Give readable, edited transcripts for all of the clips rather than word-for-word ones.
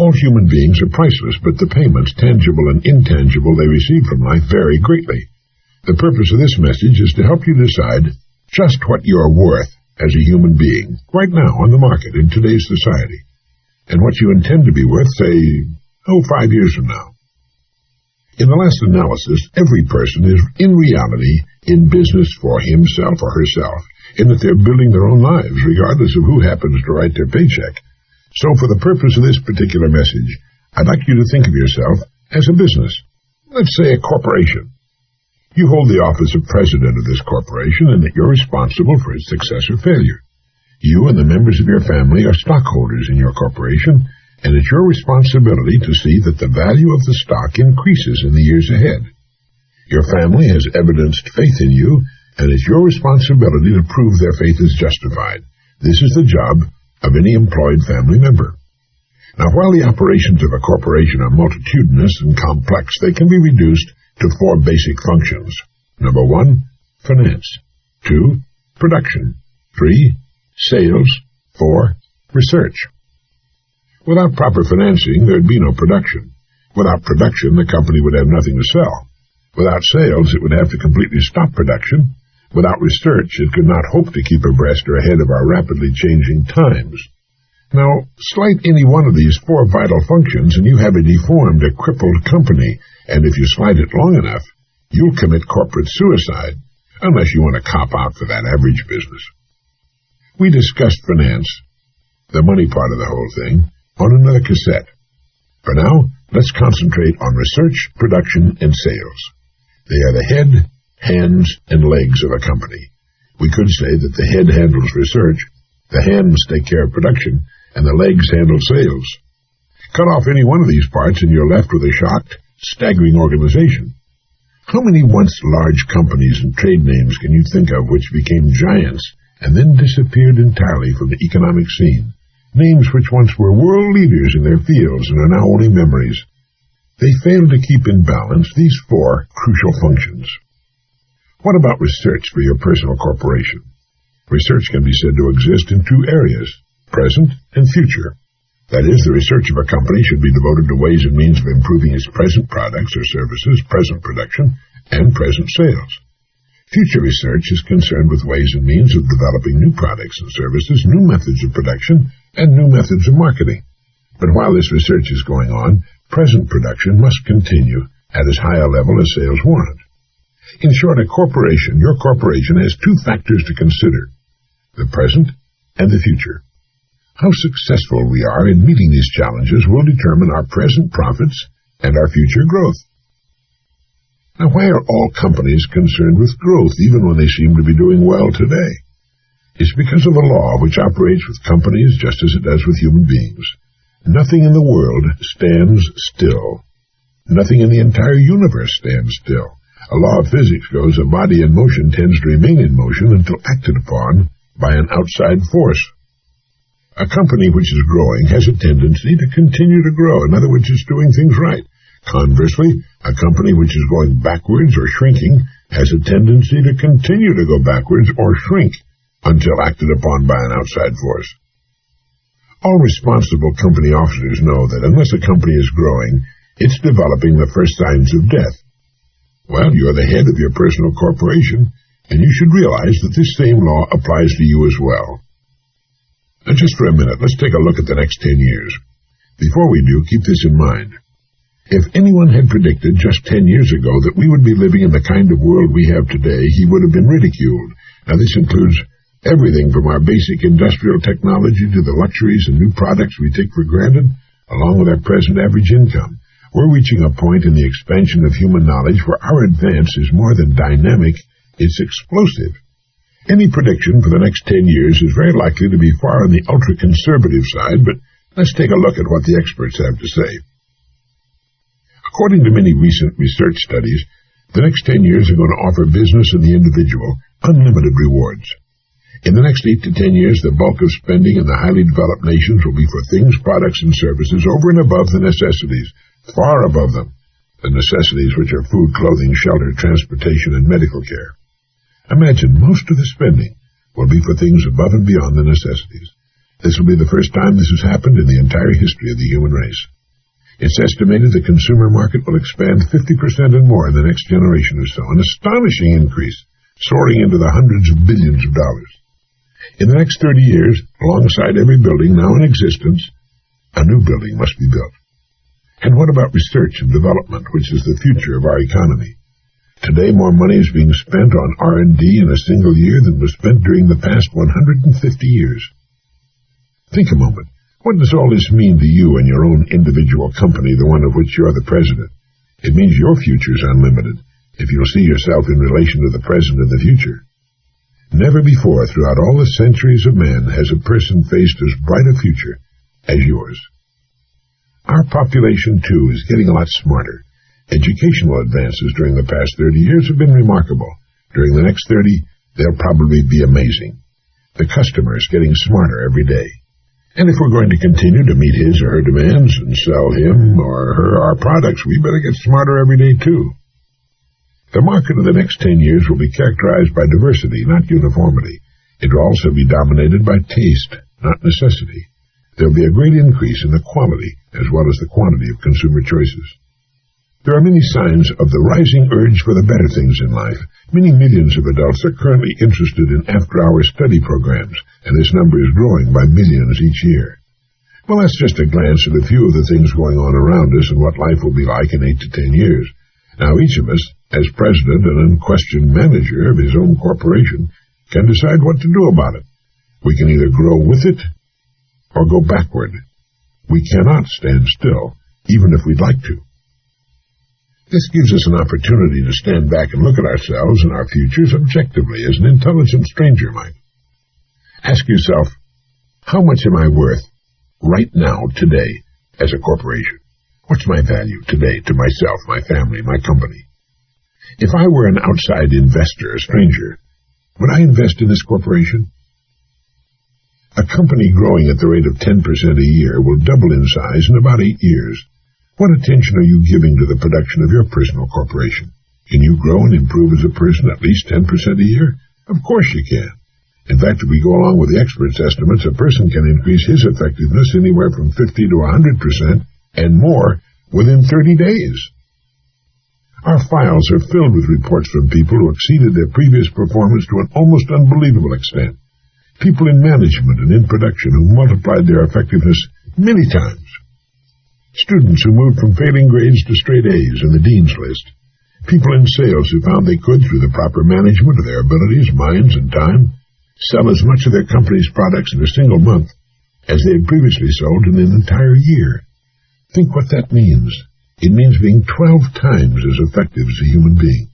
All human beings are priceless, but the payments, tangible and intangible, they receive from life vary greatly. The purpose of this message is to help you decide just what you are worth as a human being, right now on the market in today's society, and what you intend to be worth, say, 5 years from now. In the last analysis, every person is in reality in business for himself or herself, in that they're building their own lives, regardless of who happens to write their paycheck. So for the purpose of this particular message, I'd like you to think of yourself as a business. Let's say a corporation. You hold the office of president of this corporation, and that you're responsible for its success or failure. You and the members of your family are stockholders in your corporation, and it's your responsibility to see that the value of the stock increases in the years ahead. Your family has evidenced faith in you, and it's your responsibility to prove their faith is justified. This is the job of any employed family member. Now, while the operations of a corporation are multitudinous and complex, they can be reduced to 4 basic functions. Number 1, finance. 2, production. 3, sales. 4, research. Without proper financing, there'd be no production. Without production, the company would have nothing to sell. Without sales, it would have to completely stop production. Without research, it could not hope to keep abreast or ahead of our rapidly changing times. Now, slight any one of these 4 vital functions, and you have a deformed, a crippled company, and if you slight it long enough, you'll commit corporate suicide, unless you want to cop out for that average business. We discussed finance, the money part of the whole thing, on another cassette. For now, let's concentrate on research, production, and sales. They are the head, hands, and legs of a company. We could say that the head handles research, the hands take care of production, and the legs handle sales. Cut off any one of these parts and you're left with a shocked, staggering organization. How many once large companies and trade names can you think of which became giants and then disappeared entirely from the economic scene? Names which once were world leaders in their fields and are now only memories. They failed to keep in balance these 4 crucial functions. What about research for your personal corporation? Research can be said to exist in 2 areas, present and future. That is, the research of a company should be devoted to ways and means of improving its present products or services, present production, and present sales. Future research is concerned with ways and means of developing new products and services, new methods of production, and new methods of marketing. But while this research is going on, present production must continue at as high a level as sales warrant. In short, your corporation has 2 factors to consider, the present and the future. How successful we are in meeting these challenges will determine our present profits and our future growth. Now, why are all companies concerned with growth, even when they seem to be doing well today? It's because of a law which operates with companies just as it does with human beings. Nothing in the world stands still. Nothing in the entire universe stands still. A law of physics goes, a body in motion tends to remain in motion until acted upon by an outside force. A company which is growing has a tendency to continue to grow. In other words, it's doing things right. Conversely, a company which is going backwards or shrinking has a tendency to continue to go backwards or shrink until acted upon by an outside force. All responsible company officers know that unless a company is growing, it's developing the first signs of death. Well, you're the head of your personal corporation, and you should realize that this same law applies to you as well. Now, just for a minute, let's take a look at the next 10 years. Before we do, keep this in mind. If anyone had predicted just 10 years ago that we would be living in the kind of world we have today, he would have been ridiculed. Now, this includes everything from our basic industrial technology to the luxuries and new products we take for granted, along with our present average income. We're reaching a point in the expansion of human knowledge where our advance is more than dynamic, it's explosive. Any prediction for the next 10 years is very likely to be far on the ultra-conservative side, but let's take a look at what the experts have to say. According to many recent research studies, the next 10 years are going to offer business and the individual unlimited rewards. In the next 8 to 10 years, the bulk of spending in the highly developed nations will be for things, products, and services over and above the necessities, far above them, the necessities which are food, clothing, shelter, transportation, and medical care. Imagine most of the spending will be for things above and beyond the necessities. This will be the first time this has happened in the entire history of the human race. It's estimated the consumer market will expand 50% and more in the next generation or so, an astonishing increase, soaring into the hundreds of billions of dollars. In the next 30 years, alongside every building now in existence, a new building must be built. And what about research and development, which is the future of our economy? Today, more money is being spent on R&D in a single year than was spent during the past 150 years. Think a moment. What does all this mean to you and your own individual company, the one of which you're the president? It means your future's unlimited, if you'll see yourself in relation to the present and the future. Never before throughout all the centuries of man has a person faced as bright a future as yours. Our population, too, is getting a lot smarter. Educational advances during the past 30 years have been remarkable. During the next 30, they'll probably be amazing. The customer is getting smarter every day. And if we're going to continue to meet his or her demands and sell him or her our products, we better get smarter every day, too. The market of the next 10 years will be characterized by diversity, not uniformity. It will also be dominated by taste, not necessity. There will be a great increase in the quality as well as the quantity of consumer choices. There are many signs of the rising urge for the better things in life. Many millions of adults are currently interested in after-hour study programs, and this number is growing by millions each year. Well, that's just a glance at a few of the things going on around us and what life will be like in 8 to 10 years. Now, each of us, as president and unquestioned manager of his own corporation, can decide what to do about it. We can either grow with it or go backward. We cannot stand still, even if we'd like to. This gives us an opportunity to stand back and look at ourselves and our futures objectively, as an intelligent stranger might. Ask yourself, how much am I worth right now, today, as a corporation? What's my value today to myself, my family, my company? If I were an outside investor, a stranger, would I invest in this corporation? A company growing at the rate of 10% a year will double in size in about 8 years. What attention are you giving to the production of your personal corporation? Can you grow and improve as a person at least 10% a year? Of course you can. In fact, if we go along with the experts' estimates, a person can increase his effectiveness anywhere from 50 to 100% and more within 30 days. Our files are filled with reports from people who exceeded their previous performance to an almost unbelievable extent. People in management and in production who multiplied their effectiveness many times. Students who moved from failing grades to straight A's in the dean's list. People in sales who found they could, through the proper management of their abilities, minds, and time, sell as much of their company's products in a single month as they had previously sold in an entire year. Think what that means. It means being 12 times as effective as a human being.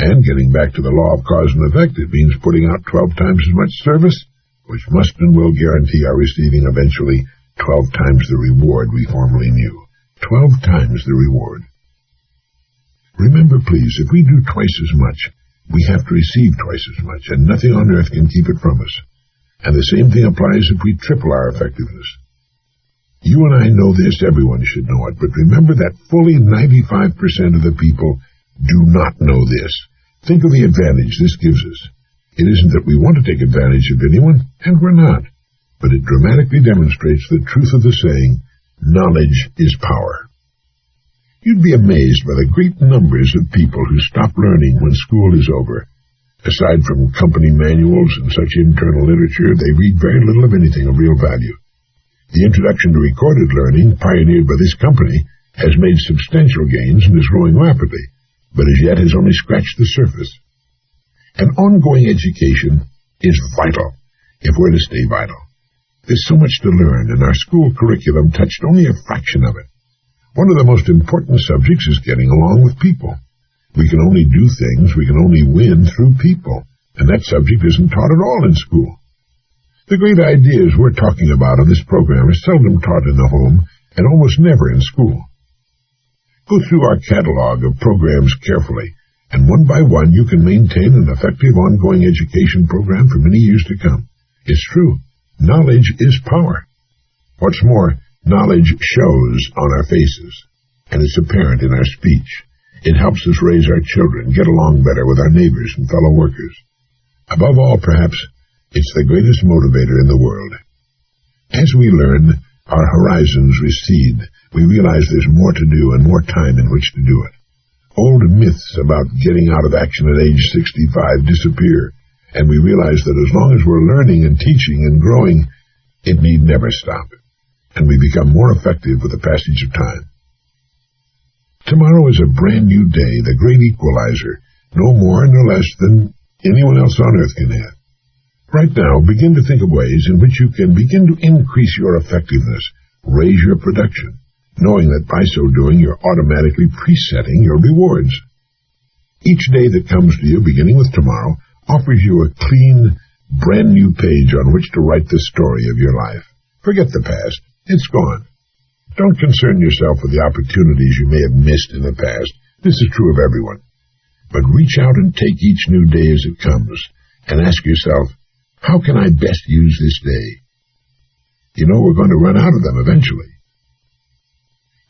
And getting back to the law of cause and effect, it means putting out 12 times as much service, which must and will guarantee our receiving eventually 12 times the reward we formerly knew. 12 times the reward. Remember, please, if we do twice as much, we have to receive twice as much, and nothing on earth can keep it from us. And the same thing applies if we triple our effectiveness. You and I know this, everyone should know it, but remember that fully 95% of the people do not know this. Think of the advantage this gives us. It isn't that we want to take advantage of anyone, and we're not. But it dramatically demonstrates the truth of the saying, knowledge is power. You'd be amazed by the great numbers of people who stop learning when school is over. Aside from company manuals and such internal literature, they read very little of anything of real value. The introduction to recorded learning, pioneered by this company, has made substantial gains and is growing rapidly, but as yet has only scratched the surface. An ongoing education is vital if we're to stay vital. There's so much to learn, and our school curriculum touched only a fraction of it. One of the most important subjects is getting along with people. We can only do things, we can only win through people, and that subject isn't taught at all in school. The great ideas we're talking about in this program are seldom taught in the home, and almost never in school. Go through our catalog of programs carefully, and one by one you can maintain an effective ongoing education program for many years to come. It's true. Knowledge is power. What's more, knowledge shows on our faces, and it's apparent in our speech. It helps us raise our children, get along better with our neighbors and fellow workers. Above all, perhaps, it's the greatest motivator in the world. As we learn, our horizons recede. We realize there's more to do and more time in which to do it. Old myths about getting out of action at age 65 disappear, and we realize that as long as we're learning and teaching and growing, it need never stop, and we become more effective with the passage of time. Tomorrow is a brand new day, the great equalizer, no more nor less than anyone else on earth can have. Right now, begin to think of ways in which you can begin to increase your effectiveness, raise your production, knowing that by so doing you're automatically presetting your rewards. Each day that comes to you, beginning with tomorrow, offers you a clean, brand new page on which to write the story of your life. Forget the past. It's gone. Don't concern yourself with the opportunities you may have missed in the past. This is true of everyone. But reach out and take each new day as it comes, and ask yourself, how can I best use this day? You know we're going to run out of them eventually.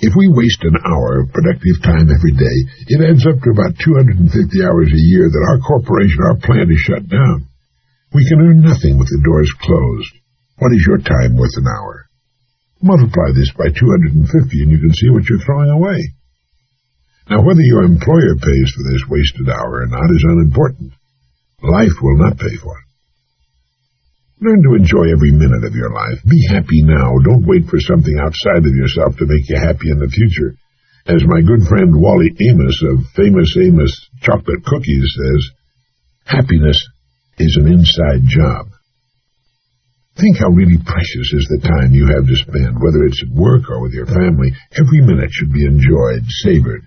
If we waste an hour of productive time every day, it adds up to about 250 hours a year that our corporation, our plant is shut down. We can earn nothing with the doors closed. What is your time worth an hour? Multiply this by 250 and you can see what you're throwing away. Now, whether your employer pays for this wasted hour or not is unimportant. Life will not pay for it. Learn to enjoy every minute of your life. Be happy now. Don't wait for something outside of yourself to make you happy in the future. As my good friend Wally Amos of Famous Amos Chocolate Cookies says, happiness is an inside job. Think how really precious is the time you have to spend, whether it's at work or with your family. Every minute should be enjoyed, savored.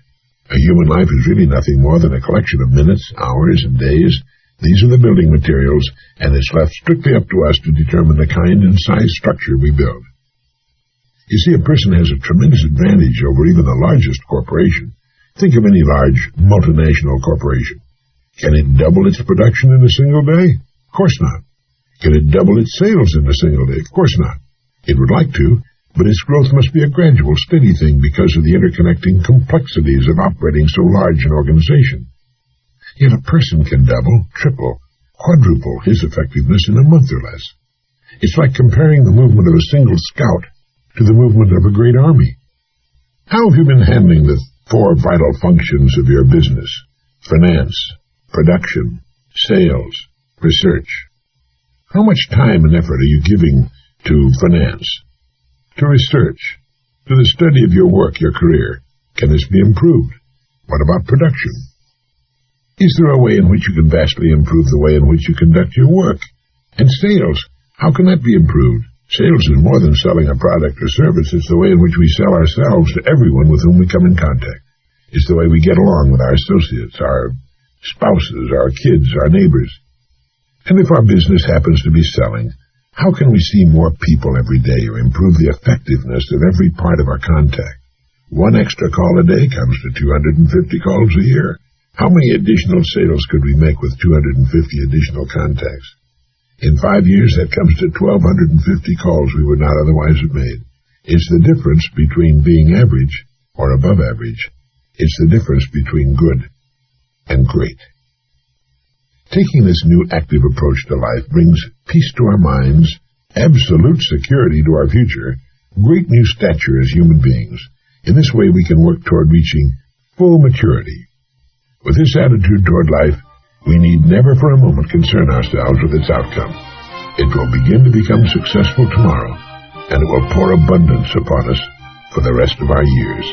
A human life is really nothing more than a collection of minutes, hours, and days. These are the building materials, and it's left strictly up to us to determine the kind and size structure we build. You see, a person has a tremendous advantage over even the largest corporation. Think of any large multinational corporation. Can it double its production in a single day? Of course not. Can it double its sales in a single day? Of course not. It would like to, but its growth must be a gradual, steady thing because of the interconnecting complexities of operating so large an organization. Yet a person can double, triple, quadruple his effectiveness in a month or less. It's like comparing the movement of a single scout to the movement of a great army. How have you been handling the 4 vital functions of your business? Finance, production, sales, research. How much time and effort are you giving to finance, to research, to the study of your work, your career? Can this be improved? What about production? Is there a way in which you can vastly improve the way in which you conduct your work? And sales, how can that be improved? Sales is more than selling a product or service. It's the way in which we sell ourselves to everyone with whom we come in contact. It's the way we get along with our associates, our spouses, our kids, our neighbors. And if our business happens to be selling, how can we see more people every day or improve the effectiveness of every part of our contact? 1 extra call a day comes to 250 calls a year. How many additional sales could we make with 250 additional contacts? In 5 years, that comes to 1,250 calls we would not otherwise have made. It's the difference between being average or above average. It's the difference between good and great. Taking this new active approach to life brings peace to our minds, absolute security to our future, great new stature as human beings. In this way, we can work toward reaching full maturity. With this attitude toward life, we need never for a moment concern ourselves with its outcome. It will begin to become successful tomorrow, and it will pour abundance upon us for the rest of our years.